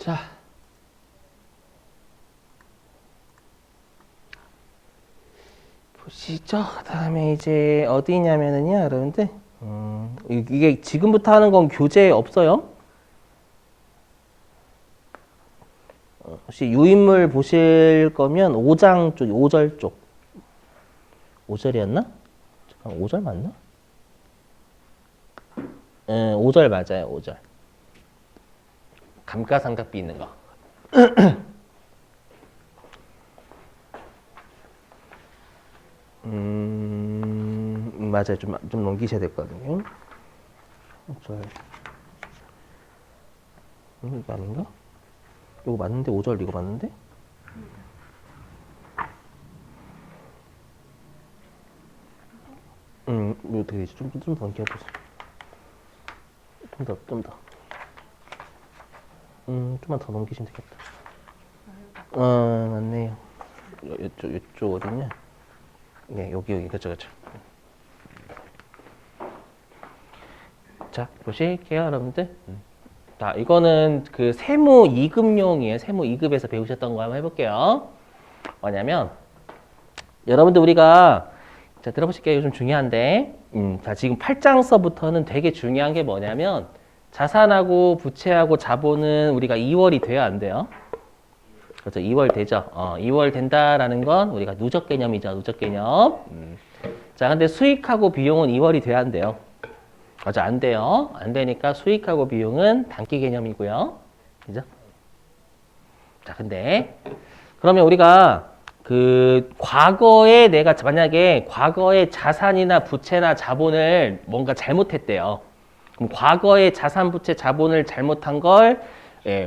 자. 보시죠. 다음에 이제 어디냐면은요, 여러분들. 이게 지금부터 하는 건 교재에 없어요. 혹시 유인물 보실 거면 5장 쪽, 5절 쪽. 5절이었나? 잠깐, 5절 맞나? 5절 맞아요, 5절. 감가상각비 있는 거. 맞아요. 좀 넘기셔야 될 거거든요. 5절. 이거 아닌가? 이거 맞는데? 5절 이거 맞는데? 이거 어떻게 되지? 좀 더 넘겨보세요. 좀 더. 좀만 더 넘기시면 되겠다. 맞네요. 이쪽 어딨냐? 네, 여기, 그쵸. 자, 보실게요, 여러분들. 자, 이거는 그 세무 2급용이에요. 세무 2급에서 배우셨던 거 한번 해볼게요. 뭐냐면, 여러분들 우리가, 자, 들어보실게요. 이거 좀 중요한데. 자, 지금 8장서부터는 되게 중요한 게 뭐냐면, 자산하고 부채하고 자본은 우리가 2월이 돼야 안 돼요. 그렇죠. 2월 되죠. 2월 된다라는 건 우리가 누적 개념이죠. 누적 개념. 자, 근데 수익하고 비용은 2월이 돼야 안 돼요. 맞아, 안 돼요. 안 되니까 수익하고 비용은 단기 개념이고요. 그죠? 자, 근데 그러면 우리가 그 과거에 내가 만약에 과거에 자산이나 부채나 자본을 뭔가 잘못했대요. 그럼 과거에 자산, 부채, 자본을 잘못한 걸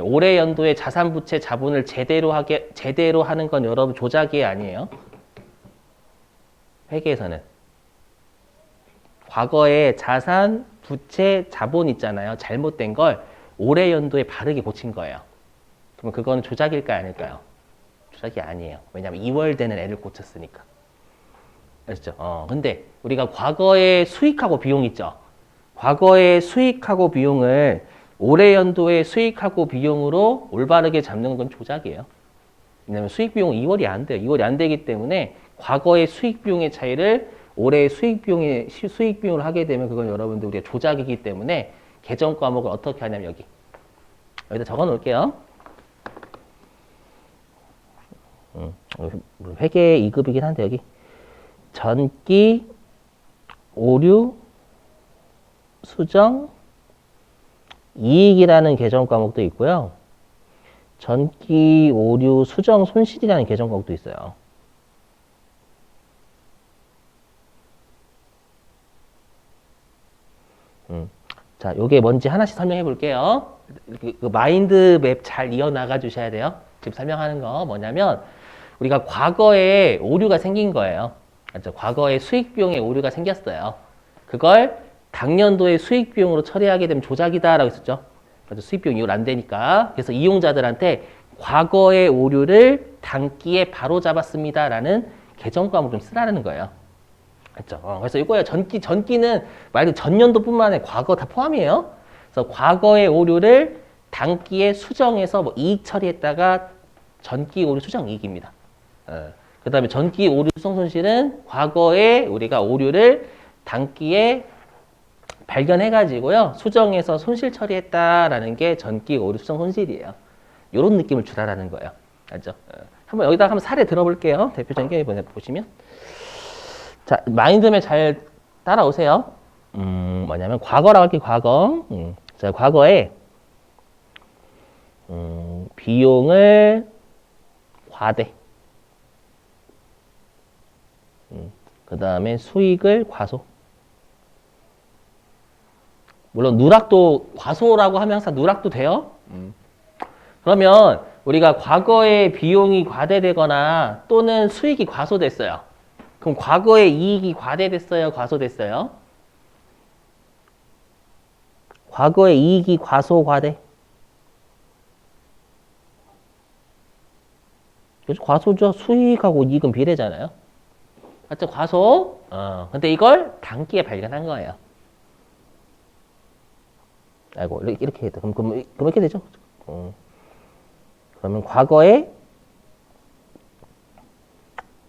올해 연도에 자산, 부채, 자본을 제대로 하는 건 여러분 조작이 아니에요. 회계에서는. 과거에 자산, 부채, 자본 있잖아요. 잘못된 걸 올해 연도에 바르게 고친 거예요. 그럼 그건 조작일까요? 아닐까요? 조작이 아니에요. 왜냐하면 2월 되는 애를 고쳤으니까. 아시죠? 근데 우리가 과거에 수익하고 비용 있죠? 과거의 수익하고 비용을 올해 연도의 수익하고 비용으로 올바르게 잡는 건 조작이에요. 왜냐하면 수익 비용은 2월이 안 돼요. 2월이 안 되기 때문에 과거의 수익 비용의 차이를 올해의 수익 비용을 하게 되면 그건 여러분들 우리가 조작이기 때문에 계정 과목을 어떻게 하냐면 여기다 적어 놓을게요. 회계 2급이긴 한데 여기 전기, 오류, 수정, 이익이라는 계정 과목도 있고요. 전기, 오류, 수정, 손실이라는 계정 과목도 있어요. 자, 요게 뭔지 하나씩 설명해 볼게요. 그 마인드맵 잘 이어나가 주셔야 돼요. 지금 설명하는 거 뭐냐면 우리가 과거에 오류가 생긴 거예요. 맞죠? 과거에 수익 비용에 오류가 생겼어요. 그걸 당년도에 수익 비용으로 처리하게 되면 조작이다라고 했었죠. 맞죠? 수익 비용 이후로 안 되니까. 그래서 이용자들한테 과거의 오류를 단기에 바로 잡았습니다라는 개정 과목을 좀 쓰라는 거예요. 그렇죠. 그래서 이거야 전기는 말 그대로 전년도뿐만 아니라 과거 다 포함이에요. 그래서 과거의 오류를 단기에 수정해서 뭐 이익 처리했다가 전기 오류 수정 이익입니다. 그다음에 전기 오류 수정 손실은 과거에 우리가 오류를 단기에 발견해가지고요 수정해서 손실 처리했다라는 게 전기 오류 수정 손실이에요. 이런 느낌을 주라라는 거예요. 알죠? 한번 여기다가 한번 사례 들어볼게요. 대표적인 게 보시면. 자, 마인드맵 잘 따라오세요. 뭐냐면 과거라고 할게요. 과거. 자, 과거에 비용을 과대. 그 다음에 수익을 과소. 물론 누락도 과소라고 하면 항상 누락도 돼요. 그러면 우리가 과거에 비용이 과대되거나 또는 수익이 과소됐어요. 그럼 과거에 이익이 과대됐어요? 과소됐어요? 과거에 이익이 과소, 과대? 그래서 과소죠. 수익하고 이익은 비례잖아요. 맞죠? 과소. 근데 이걸 단기에 발견한 거예요. 아이고, 이렇게 해도. 그럼 이렇게 되죠? 그러면 과거에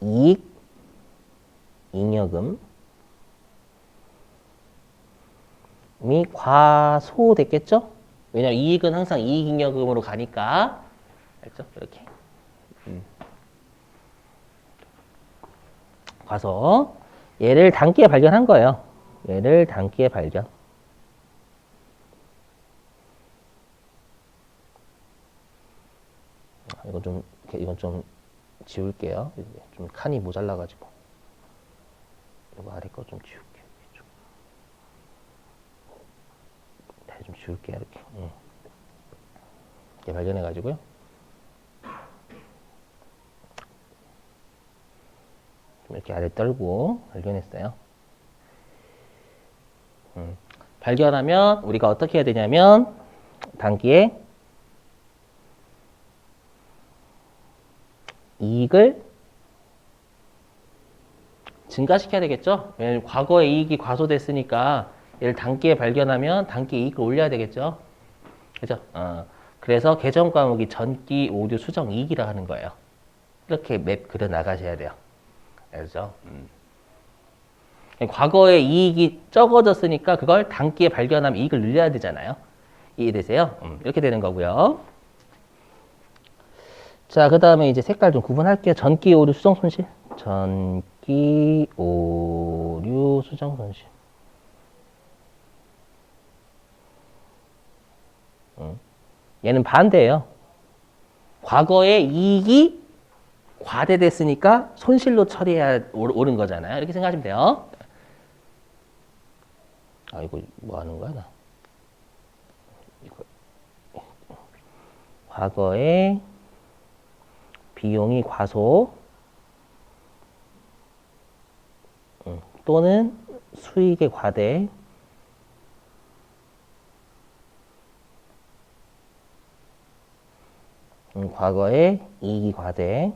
이익 잉여금이 과소됐겠죠? 왜냐면 이익은 항상 이익 잉여금으로 가니까. 알죠? 이렇게. 과소. 얘를 단기에 발견한 거예요. 얘를 단기에 발견. 이건 좀 지울게요. 좀 칸이 모자라가지고. 이거 아래 거 좀 지울게요. 좀 지울게요. 이렇게. 이렇게 발견해가지고요. 좀 이렇게 아래 떨고 발견했어요. 발견하면 우리가 어떻게 해야 되냐면 단기에 이익을 증가시켜야 되겠죠? 왜냐면 과거에 이익이 과소됐으니까 얘를 단기에 발견하면 단기 이익을 올려야 되겠죠? 그죠? 그래서 개정 과목이 전기, 오류, 수정, 이익이라 하는 거예요. 이렇게 맵 그려 나가셔야 돼요. 알죠? 과거에 이익이 적어졌으니까 그걸 단기에 발견하면 이익을 늘려야 되잖아요. 이해되세요? 이렇게 되는 거고요. 자, 그 다음에 이제 색깔 좀 구분할게요. 전기, 오류, 수정, 손실. 전기, 오류, 수정, 손실. 얘는 반대예요. 과거에 이익이 과대됐으니까 손실로 처리해야 옳은 거잖아요. 이렇게 생각하시면 돼요. 아, 이거 뭐 하는 거야, 나? 이거. 과거에 비용이 과소 또는 수익의 과대 과거에 이익이 과대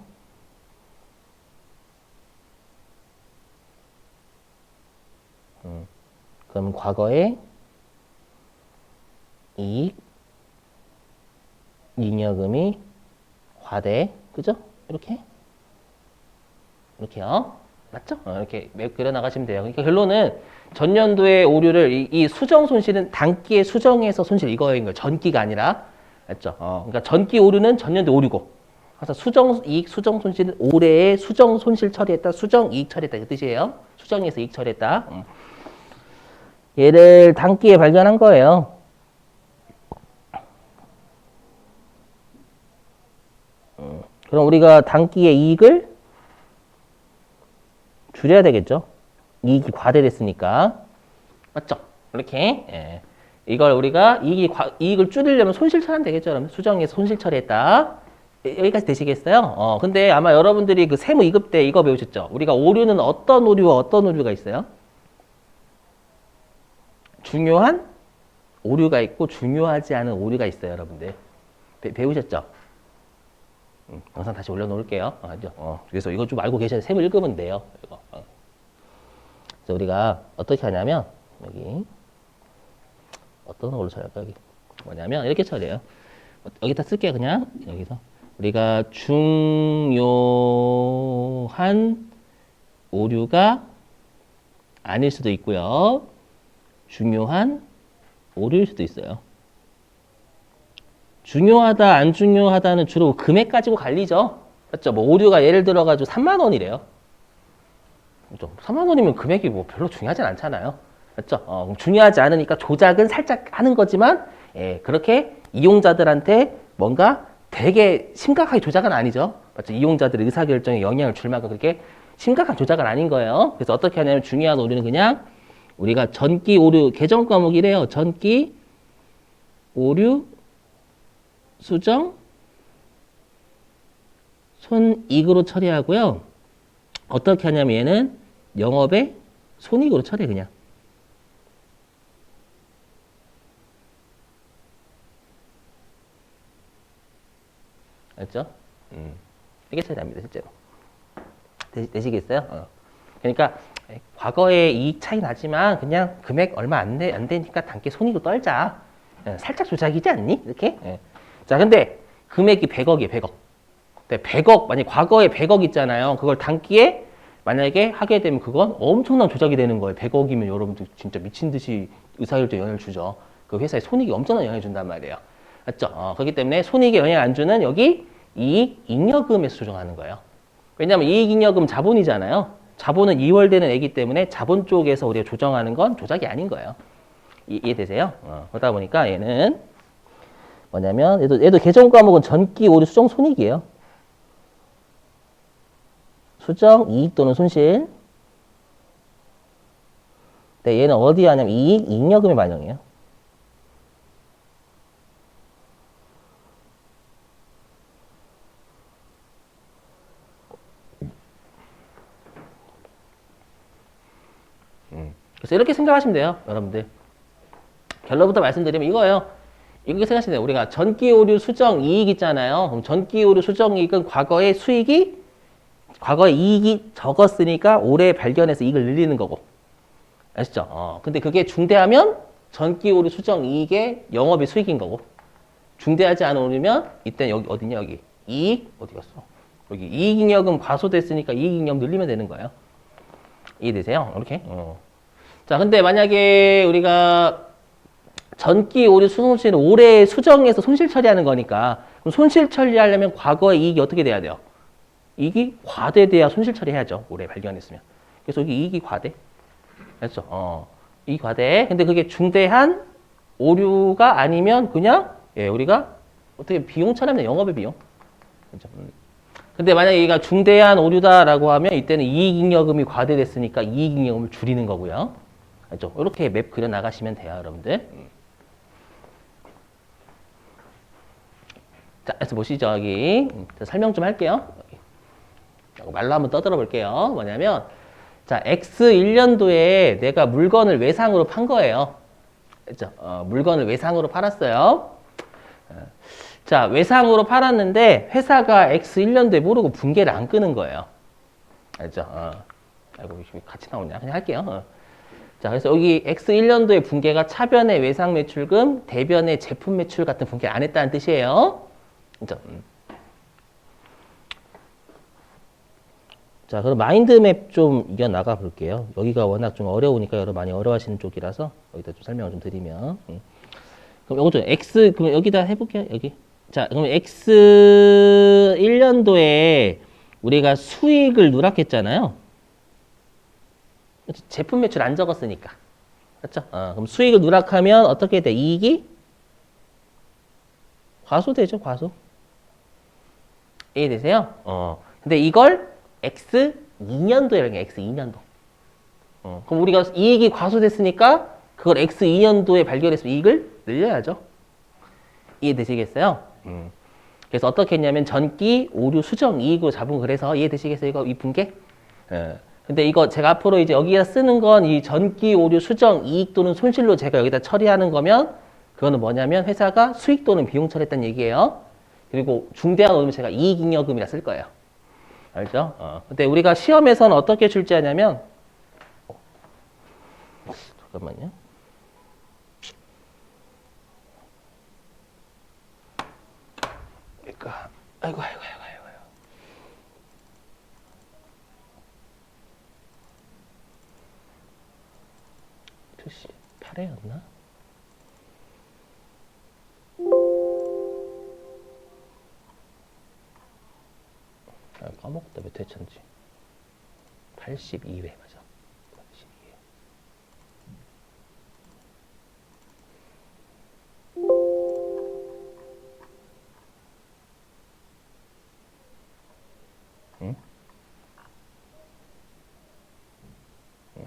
그럼 과거에 이익 잉여금이 과대 그죠? 이렇게요. 맞죠? 이렇게 그려 나가시면 돼요. 그러니까 결론은 전년도의 오류를 이 수정 손실은 단기에 수정해서 손실 이거인 거예요. 전기가 아니라. 맞죠? 그러니까 전기 오류는 전년도 오류고. 그래서 수정 이익 수정 손실은 올해의 수정 손실 처리했다. 수정 이익 처리했다. 그 뜻이에요. 수정해서 이익 처리했다. 얘를 단기에 발견한 거예요. 그럼 우리가 단기의 이익을 줄여야 되겠죠. 이익이 과대됐으니까. 맞죠? 이렇게. 예. 이걸 우리가 이익을 줄이려면 손실 처리하면 되겠죠. 그러면 수정해서 손실 처리했다. 여기까지 되시겠어요? 근데 아마 여러분들이 그 세무 2급 때 이거 배우셨죠? 우리가 오류는 어떤 오류와 어떤 오류가 있어요? 중요한 오류가 있고 중요하지 않은 오류가 있어요, 여러분들. 배우셨죠? 영상 다시 올려놓을게요. 그래서 이거 좀 알고 계셔야 세무 1급은 돼요. 이거. 그래서 우리가 어떻게 하냐면 여기 어떤 걸로 처리할까 여기 뭐냐면 이렇게 처리해요. 여기다 쓸게요. 그냥 여기서 우리가 중요한 오류가 아닐 수도 있고요. 중요한 오류일 수도 있어요. 중요하다, 안 중요하다는 주로 금액 가지고 갈리죠. 맞죠? 뭐 오류가 예를 들어가지고 3만 원이래요. 그렇죠? 3만 원이면 금액이 뭐 별로 중요하진 않잖아요. 맞죠? 중요하지 않으니까 조작은 살짝 하는 거지만, 예, 그렇게 이용자들한테 뭔가 되게 심각하게 조작은 아니죠. 맞죠? 이용자들의 의사결정에 영향을 줄 만큼 그렇게 심각한 조작은 아닌 거예요. 그래서 어떻게 하냐면 중요한 오류는 그냥 우리가 전기 오류, 개정 과목이래요. 전기 오류 수정 손익으로 처리하고요. 어떻게 하냐면 얘는 영업의 손익으로 처리해 그냥. 알죠? 이게 처리합니다 실제로. 되시겠어요? 그러니까 과거에 이익 차이 나지만 그냥 금액 얼마 안 되니까 단기 손익으로 떨자. 살짝 조작이지 않니? 이렇게. 자, 근데 금액이 100억이에요, 100억. 근데 100억, 만약에 과거에 100억 있잖아요. 그걸 단기에 만약에 하게 되면 그건 엄청난 조작이 되는 거예요. 100억이면 여러분들 진짜 미친 듯이 의사결정에 영향을 주죠. 그 회사의 손익이 엄청난 영향을 준단 말이에요. 맞죠? 그렇기 때문에 손익에 영향 안 주는 여기 이익 잉여금에서 조정하는 거예요. 왜냐하면 이익 잉여금 자본이잖아요. 자본은 이월되는 애기 때문에 자본 쪽에서 우리가 조정하는 건 조작이 아닌 거예요. 이해되세요? 그러다 보니까 얘는 뭐냐면 얘도 계정 과목은 전기 오류 수정 손익이에요. 수정 이익 또는 손실. 근데 얘는 어디에 하냐면 이익 잉여금에 반영해요. 그래서 이렇게 생각하시면 돼요, 여러분들. 결론부터 말씀드리면 이거예요. 이렇게 생각하시면 돼요. 우리가 전기 오류 수정 이익 있잖아요. 그럼 전기 오류 수정 이익은 과거의 이익이 적었으니까 올해 발견해서 이익을 늘리는 거고. 아시죠? 근데 그게 중대하면 전기 오류 수정 이익의 영업의 수익인 거고. 중대하지 않으면 이때는 여기 어디냐, 여기. 이익, 어디 갔어? 여기 이익잉여금 과소됐으니까 이익잉여금 늘리면 되는 거예요. 이해되세요? 이렇게. 자, 근데 만약에 우리가 전기 오류 수송실을 올해 수정해서 손실 처리하는 거니까 그럼 손실 처리하려면 과거의 이익이 어떻게 돼야 돼요? 이익이 과대돼야 손실 처리해야죠. 올해 발견했으면. 그래서 여기 이익이 과대. 알죠? 이익 과대. 근데 그게 중대한 오류가 아니면 그냥 우리가 어떻게 비용 처리하면 영업의 비용. 그렇죠? 근데 만약에 얘가 중대한 오류다라고 하면 이때는 이익잉여금이 과대됐으니까 이익잉여금을 줄이는 거고요. 알죠? 이렇게 맵 그려 나가시면 돼요, 여러분들. 자, 그래서 보시죠, 여기. 설명 좀 할게요. 여기. 말로 한번 떠들어 볼게요. 뭐냐면, 자, X1년도에 내가 물건을 외상으로 판 거예요. 그죠? 물건을 외상으로 팔았어요. 자, 외상으로 팔았는데, 회사가 X1년도에 모르고 분계를 안 끄는 거예요. 알죠? 아이고, 같이 나오냐? 그냥 할게요. 자, 그래서 여기 X1년도에 분계가 차변의 외상 매출금, 대변의 제품 매출 같은 분계 안 했다는 뜻이에요. 그죠? 자, 그럼 마인드맵 좀 이겨나가 볼게요. 여기가 워낙 좀 어려우니까 여러분 많이 어려워하시는 쪽이라서 여기다 좀 설명을 좀 드리면. 그럼 요거 좀 X, 그럼 여기다 해볼게요. 여기. 자, 그럼 X1년도에 우리가 수익을 누락했잖아요. 제품 매출 안 적었으니까. 그렇죠? 그럼 수익을 누락하면 어떻게 돼? 이익이 과소되죠, 과소. 이해되세요? 근데 이걸 X2년도에 이게 X2년도. 그럼 우리가 이익이 과소됐으니까 그걸 X2년도에 발견해서 이익을 늘려야죠. 이해되시겠어요? 그래서 어떻게 했냐면 전기, 오류, 수정, 이익으로 잡은 그래서 이해되시겠어요? 이거 이 분계? 근데 이거 제가 앞으로 이제 여기다 쓰는 건 이 전기, 오류, 수정, 이익 또는 손실로 제가 여기다 처리하는 거면 그거는 뭐냐면 회사가 수익 또는 비용 처리했다는 얘기예요. 그리고 중대한 오류면 제가 이익잉여금이라 쓸 거예요. 알죠? 근데 우리가 시험에서는 어떻게 출제하냐면 잠깐만요. 그러니까 아이고. 표시 8회였나? 까먹었다. 몇 회천지. 82회 맞아. 82회. 응?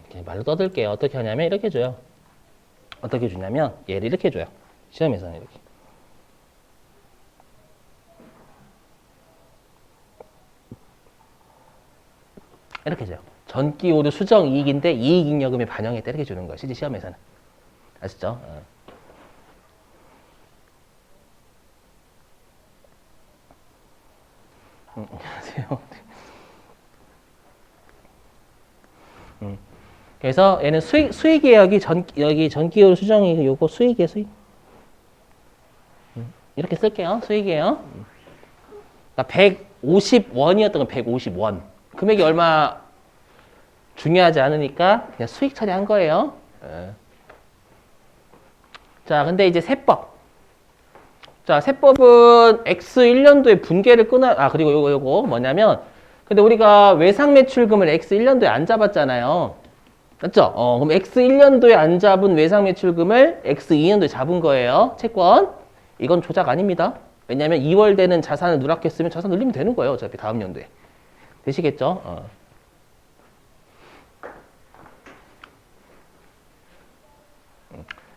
그냥 말로 떠들게요. 어떻게 하냐면 이렇게 줘요. 어떻게 주냐면 얘를 이렇게 줘요. 시험에서는 이렇게. 이렇게 줘요. 전기 오류 수정 이익인데 이익잉여금에 반영했다 이렇게 주는 거예요. 실제 시험에서는. 아시죠? 안녕하세요. 그래서 얘는 수익이에요. 여기 전기 오류 수정이 요거 수익이에요. 수익. 이렇게 쓸게요. 수익이에요. 그러니까 150원이었던 건 150원. 금액이 얼마 중요하지 않으니까 그냥 수익 처리한 거예요. 자, 근데 이제 세법. 자, 세법은 X1년도에 분계를 그리고 요거 뭐냐면, 근데 우리가 외상 매출금을 X1년도에 안 잡았잖아요. 맞죠? 그럼 X1년도에 안 잡은 외상 매출금을 X2년도에 잡은 거예요. 채권. 이건 조작 아닙니다. 왜냐면 2월 되는 자산을 누락했으면 자산 늘리면 되는 거예요. 어차피 다음 연도에. 되시겠죠?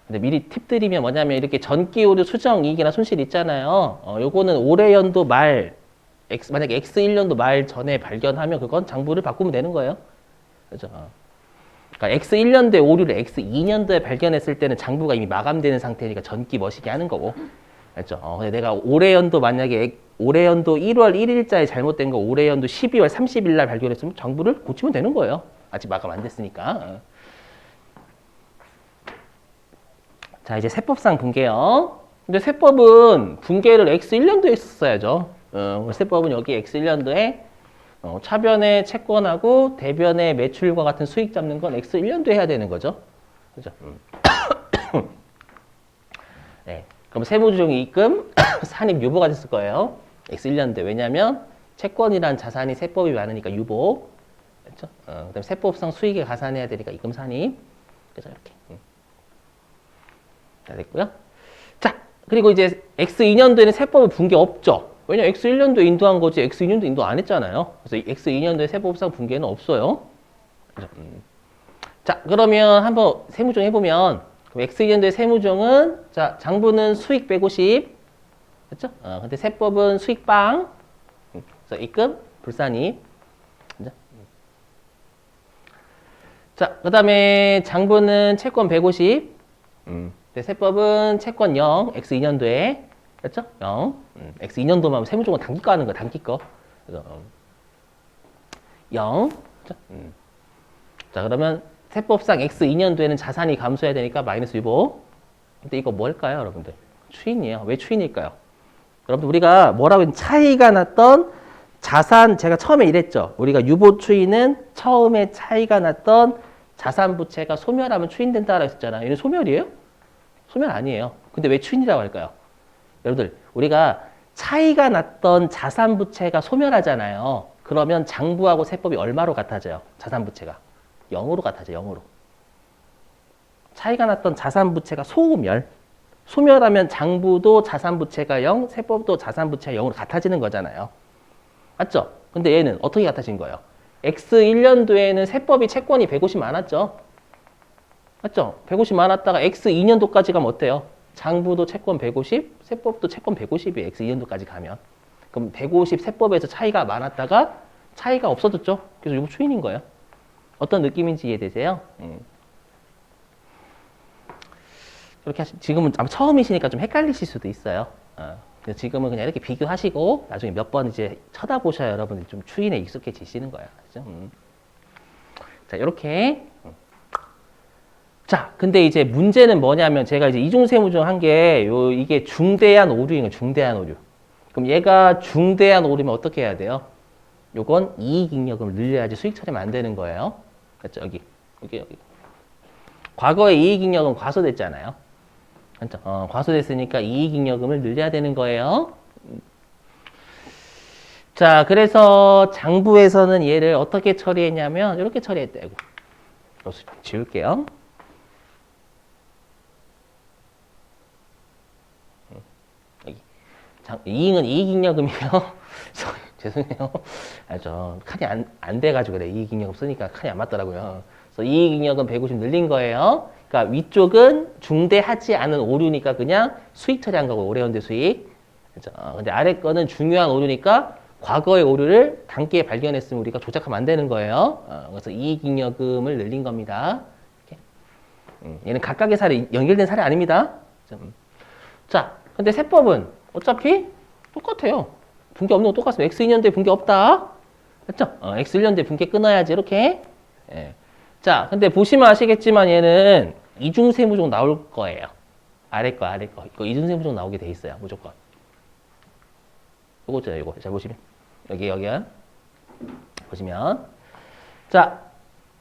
근데 미리 팁 드리면 뭐냐면 이렇게 전기 오류 수정 이익이나 손실 있잖아요. 요거는 올해 연도 말, 만약에 X1년도 말 전에 발견하면 그건 장부를 바꾸면 되는 거예요. 그죠? 그러니까 X1년도에 오류를 X2년도에 발견했을 때는 장부가 이미 마감되는 상태니까 전기 머시기 하는 거고. 알죠? 근데 내가 올해 연도 만약에 올해 연도 1월 1일자에 잘못된 거 올해 연도 12월 30일 날 발견했으면 장부를 고치면 되는 거예요. 아직 마감 안 됐으니까. 자, 이제 세법상 분계요. 근데 세법은 분계를 X1년도에 했었어야죠. 세법은 여기 X1년도에 차변의 채권하고 대변의 매출과 같은 수익 잡는 건 X1년도에 해야 되는 거죠. 그죠? 네. 그럼 세무조정 이익금 산입 유보가 됐을 거예요. X1년도에. 왜냐면 채권이란 자산이 세법이 많으니까 유보. 그렇죠? 그다음에 세법상 수익에 가산해야 되니까 이익금 산입. 그래서 이렇게. 다 됐고요. 자, 그리고 이제 X2년도에는 세법은 분계 없죠. 왜냐 X1년도에 인도한 거지 X2년도 인도 안 했잖아요. 그래서 X2년도에 세법상 분계는 없어요. 자, 그러면 한번 세무조정 해보면 그럼 X2년도의 세무조정은 자, 장부는 수익 150. 그렇죠? 근데 세법은 수익 빵. 그래서 입금, 불산입. 자, 그다음에 장부는 채권 150. 근데 세법은 채권 0, X2년도에, 그렇죠? 0. X2년도만 세무조정은 단기 거 하는 거, 단기 거. 그래서 0. 그렇죠? 자, 그러면 세법상 X2년도에는 자산이 감소해야 되니까 마이너스 유보. 근데 이거 뭘까요, 여러분들? 추인이에요. 왜 추인일까요? 여러분들 우리가 뭐라고 했는지 차이가 났던 자산, 제가 처음에 이랬죠. 우리가 유보 추인은 처음에 차이가 났던 자산 부채가 소멸하면 추인된다라고 했잖아요. 얘는 소멸이에요? 소멸 아니에요. 근데 왜 추인이라고 할까요? 여러분들, 우리가 차이가 났던 자산 부채가 소멸하잖아요. 그러면 장부하고 세법이 얼마로 같아져요? 자산 부채가 0으로 같아져요. 0으로. 차이가 났던 자산 부채가 소멸. 소멸하면 장부도 자산 부채가 0, 세법도 자산 부채가 0으로 같아지는 거잖아요. 맞죠? 근데 얘는 어떻게 같아진 거예요? X1년도에는 세법이 채권이 150 많았죠? 맞죠? 150 많았다가 X2년도까지 가면 어때요? 장부도 채권 150, 세법도 채권 150이 X2년도까지 가면. 그럼 150 세법에서 차이가 많았다가 차이가 없어졌죠? 그래서 이거 추인인 거예요. 어떤 느낌인지 이해되세요? 그렇게 지금은 아마 처음이시니까 좀 헷갈리실 수도 있어요. 지금은 그냥 이렇게 비교하시고 나중에 몇 번 이제 쳐다보셔야 여러분들이 좀 추인에 익숙해지시는 거예요. 그죠? 자, 이렇게. 자, 근데 이제 문제는 뭐냐면 제가 이제 이중세무조정 한 게 이게 중대한 오류인 거예요. 중대한 오류. 그럼 얘가 중대한 오류면 어떻게 해야 돼요? 요건 이익잉여금을 늘려야지 수익 처리하면 안 되는 거예요. 그렇죠? 여기. 과거에 이익잉여금 과소됐잖아요. 그렇죠? 과소됐으니까 이익잉여금을 늘려야 되는 거예요. 자, 그래서 장부에서는 얘를 어떻게 처리했냐면 이렇게 처리했대요. 지울게요. 이익은 이익잉여금이요. 죄송해요. 칸이 안 돼가지고 그래. 이익잉여금 쓰니까 칸이 안 맞더라고요. 그래서 이익잉여금 150 늘린 거예요. 그러니까 위쪽은 중대하지 않은 오류니까 그냥 수익 처리한 거고 올해연대 수익. 그렇죠? 근데 아래 거는 중요한 오류니까 과거의 오류를 단기에 발견했으면 우리가 조작하면 안 되는 거예요. 그래서 이익잉여금을 늘린 겁니다. 이렇게. 얘는 각각의 사례, 연결된 사례 아닙니다. 자, 근데 세법은 어차피 똑같아요. 분계 없는 거 똑같습니다. X2년도에 분계 없다. 그렇죠? X1년도에 분계 끊어야지 이렇게. 예. 자, 근데 보시면 아시겠지만 얘는 이중세무조정 나올 거예요. 아래 거. 이거 이중세무조정 나오게 돼 있어요. 무조건. 요거죠, 요거. 자, 보시면. 여기야. 보시면. 자,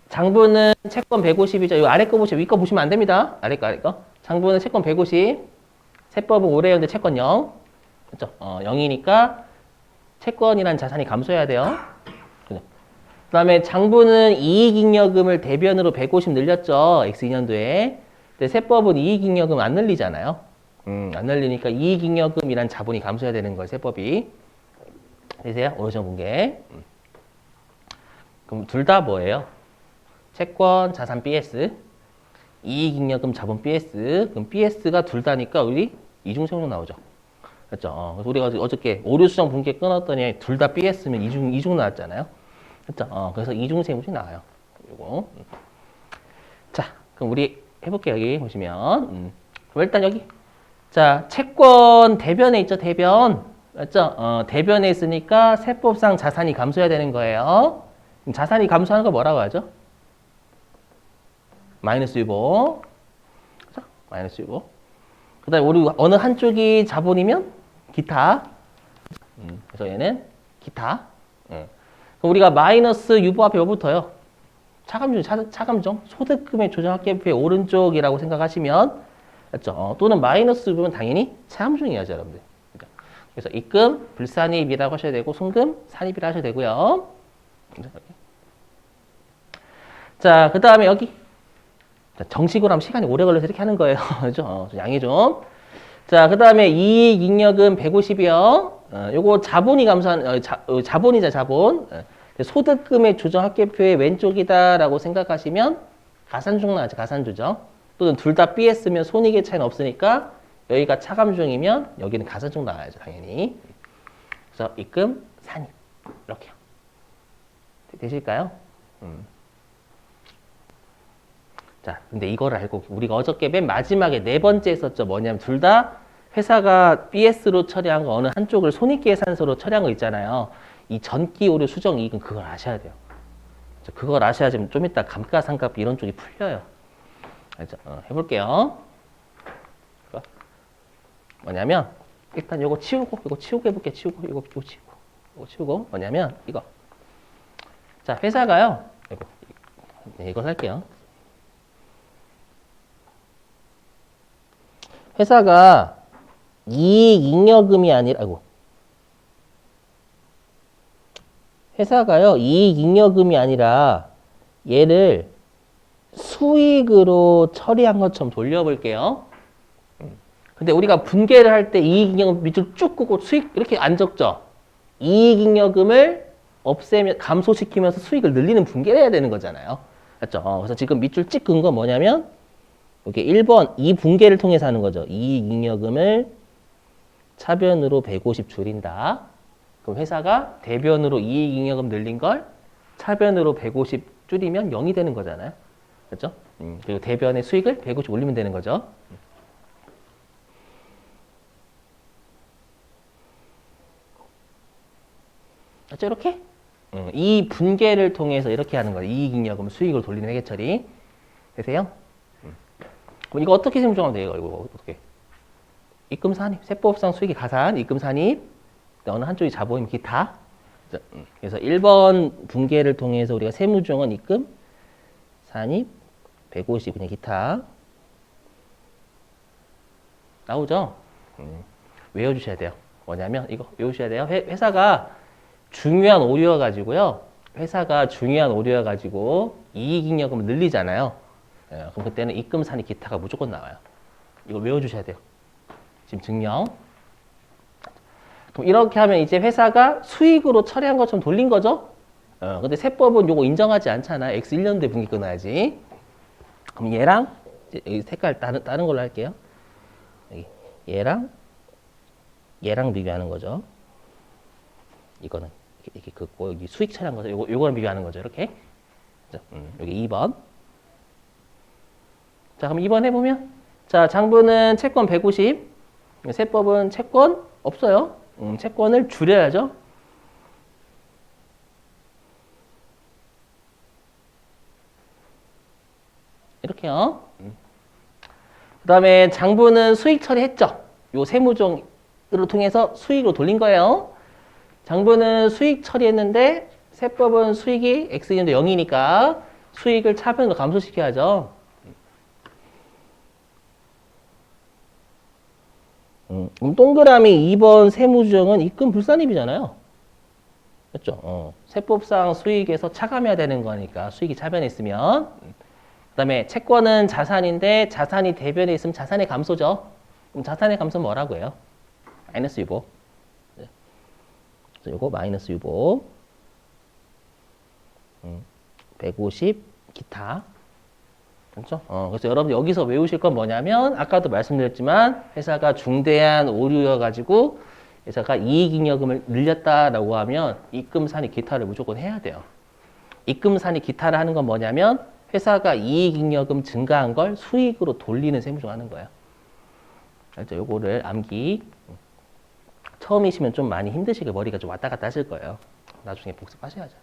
장부는 채권 150이죠. 요 아래 거 보시면 위 거 보시면 안 됩니다. 아래 거. 장부는 채권 150. 세법은 올해였는데 채권 0. 그렇죠? 0이니까 채권이란 자산이 감소해야 돼요. 그 다음에 장부는 이익잉여금을 대변으로 150 늘렸죠. X2년도에. 근데 세법은 이익잉여금 안 늘리잖아요. 안 늘리니까 이익잉여금이란 자본이 감소해야 되는 거예요. 세법이. 되세요? 오르션 공개. 그럼 둘 다 뭐예요? 채권, 자산 BS. 이익잉여금, 자본 BS. 그럼 BS가 둘 다니까 우리 이중성용 나오죠. 그렇죠? 그래서 우리가 어저께 오류수정 분계 끊었더니 둘 다 BS면 이중 나왔잖아요. 그렇죠? 그래서 이중세무시 나와요. 요거. 자, 그럼 우리 해볼게요. 여기 보시면. 그럼 일단 여기. 자, 채권 대변에 있죠. 대변. 맞죠? 대변에 있으니까 세법상 자산이 감소해야 되는 거예요. 그럼 자산이 감소하는 거 뭐라고 하죠? 마이너스 유보. 그죠? 마이너스 유보. 그 다음에 우리 어느 한쪽이 자본이면 기타. 그래서 얘는 기타. 그럼 우리가 마이너스 유보 앞에 뭐 붙어요? 차감정. 소득금의 조정합계표의 오른쪽이라고 생각하시면, 맞죠? 또는 마이너스 유보면 당연히 차감중이야죠, 여러분들. 그래서 입금, 불산입이라고 하셔야 되고, 순금, 산입이라고 하셔야 되고요. 자, 그 다음에 여기. 자, 정식으로 하면 시간이 오래 걸려서 이렇게 하는 거예요. 그죠? 양해 좀. 자, 그 다음에 이익잉여금 150이요. 요거 자본이 감소한, 자본이자 자본. 소득금의 조정합계표의 왼쪽이다라고 생각하시면 가산중 나왔죠. 가산주죠. 또는 둘 다 BS면 손익의 차이는 없으니까 여기가 차감중이면 여기는 가산중 나와야죠. 당연히. 그래서 입금, 산입. 이렇게요. 되실까요? 자, 근데 이거를 알고 우리가 어저께 맨 마지막에 네 번째 했었죠. 뭐냐면 둘 다 회사가 BS로 처리한 거 어느 한쪽을 손익계산서로 처리한 거 있잖아요. 이 전기 오류 수정 이익은 그걸 아셔야 돼요. 그걸 아셔야지 좀 이따 감가상각 이런 쪽이 풀려요. 알죠? 해볼게요. 뭐냐면 일단 요거 치우고 해볼게요. 이거 치우고 뭐냐면 이거. 자, 회사가요. 이거 살게요. 회사가 이익잉여금이 아니라, 회사가요, 이익잉여금이 아니라 얘를 수익으로 처리한 것처럼 돌려볼게요. 근데 우리가 분계를 할 때 이익잉여금 밑으로 쭉 끄고 수익 이렇게 안 적죠. 이익잉여금을 없애면, 감소시키면서 수익을 늘리는 분계를 해야 되는 거잖아요. 맞죠? 그래서 지금 밑줄 찍 끈 건 뭐냐면 여기 1번 이 분계를 통해서 하는 거죠. 이익잉여금을 차변으로 150 줄인다. 그럼 회사가 대변으로 이익잉여금 늘린 걸 차변으로 150 줄이면 0이 되는 거잖아요. 그렇죠? 그리고 대변의 수익을 150 올리면 되는 거죠. 그렇죠? 이렇게? 이 분계를 통해서 이렇게 하는 거예요. 이익잉여금 수익을 돌리는 회계처리. 되세요? 그럼 이거 어떻게 생각하면 돼요? 이거 어떻게? 입금 산입, 세법상 수익이 가산, 입금 산입, 어느 한쪽이 자본이면 기타. 그래서 1번 분계를 통해서 우리가 세무조정은 입금, 산입, 150 그냥 기타. 나오죠? 외워주셔야 돼요. 뭐냐면 이거 외우셔야 돼요. 회사가 중요한 오류여가지고요. 회사가 중요한 오류여가지고 이익잉여금을 늘리잖아요. 그럼 그때는 입금, 산입, 기타가 무조건 나와요. 이걸 외워주셔야 돼요. 지금 증명. 그럼 이렇게 하면 이제 회사가 수익으로 처리한 것처럼 돌린 거죠? 근데 세법은 요거 인정하지 않잖아. X1년도에 분기 끊어야지. 그럼 얘랑, 여기 색깔 다른 걸로 할게요. 여기 얘랑 비교하는 거죠. 이거는 이렇게 긋고, 여기 수익 처리한 거죠. 요거랑 비교하는 거죠. 이렇게. 여기 2번. 자, 그럼 2번 해보면. 자, 장부는 채권 150. 세법은 채권 없어요. 채권을 줄여야죠. 이렇게요. 그 다음에 장부는 수익 처리했죠. 요 세무조정으로 통해서 수익으로 돌린 거예요. 장부는 수익 처리했는데 세법은 수익이 x인데 0이니까 수익을 차변으로 감소시켜야죠. 동그라미 2번 세무조정은 입금 불산입이잖아요. 맞죠? 세법상 수익에서 차감해야 되는 거니까 수익이 차변에 있으면. 그 다음에 채권은 자산인데 자산이 대변에 있으면 자산의 감소죠. 그럼 자산의 감소는 뭐라고 해요? 마이너스 유보. 그래서 요거 마이너스 유보. 150 기타. 그렇죠? 그래서 여러분 여기서 외우실 건 뭐냐면 아까도 말씀드렸지만 회사가 중대한 오류여가지고 회사가 이익잉여금을 늘렸다라고 하면 입금산이 기타를 무조건 해야 돼요. 입금산이 기타를 하는 건 뭐냐면 회사가 이익잉여금 증가한 걸 수익으로 돌리는 세무조정 하는 거예요. 알죠? 요거를 암기. 처음이시면 좀 많이 힘드시게 머리가 좀 왔다 갔다 하실 거예요. 나중에 복습하셔야죠.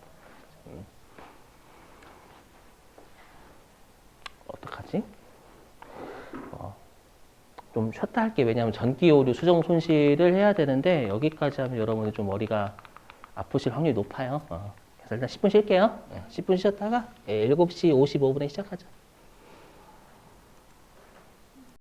어떡하지? 좀 쉬었다 할게. 왜냐하면 전기 오류 수정 손실을 해야 되는데 여기까지 하면 여러분이 좀 머리가 아프실 확률이 높아요. 그래서 일단 10분 쉴게요. 10분 쉬었다가 7시 55분에 시작하자.